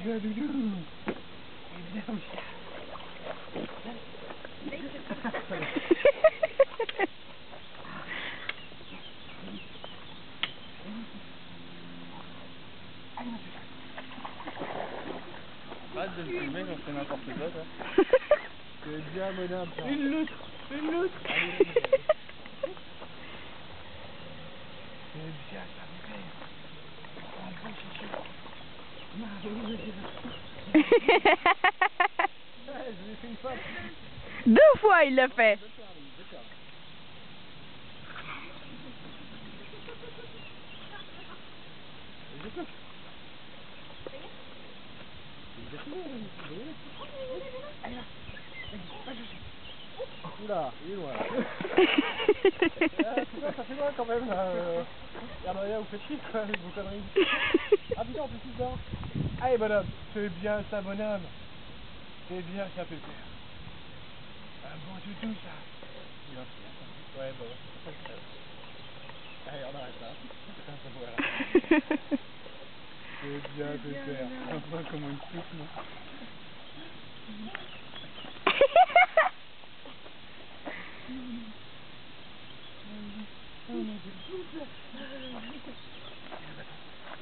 bien, Doudou. Et bien, Mouchka. Arrête de me filmer quand je fais n'importe quoi, toi. C'est bien, madame. Une loutre. C'est bien, ça me plaît. Un bon chichi. Je l'ai fait une fois. 2 fois il l'a fait. Je ferme. Et je peux. Allez, va chercher. Oula, il est loin. Putain, ça fait loin quand même là. Regarde, vous faites chier quoi avec vos conneries. Ah putain, en plus il dort. Allez bonhomme, c'est bien ça bonhomme. C'est bien ça pépère. Un bon toutou ça. Il va finir ça. Ouais bah ouais, c'est pour ça que je rêve. Allez on arrête là. Voilà. C'est bien pépère. Enfin comment il souffle non. Oh mon dieu.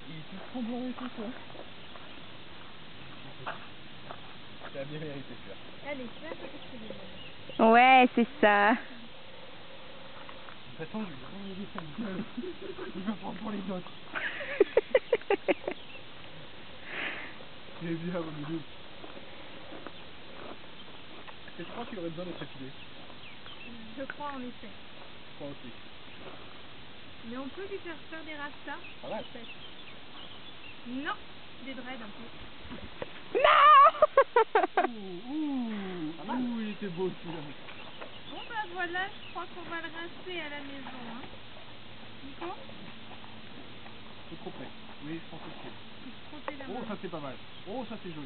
Il est tout tremblant et tout quoi. Tu as bien mérité celui-là. Allez, fais un peu ce que je demande. Ouais, c'est ça. Attends, je vais lui renvoyer sa gueule. Il va prendre pour les autres. C'est bien mon doudou. Est-ce que tu crois qu'il aurait besoin d'être épilé? Je crois en effet. Je crois aussi. Mais on peut lui faire des rastas. Pas mal. Peut-être. Non, des dreads un peu. Non. Ouh, il était beau celui-là. Bon bah voilà, je crois qu'on va le rincer à la maison, hein. Nico, C'est trop près. Oui, je pense aussi. il se frottait la Oh, main. ça c'est pas mal. Oh, ça c'est joli.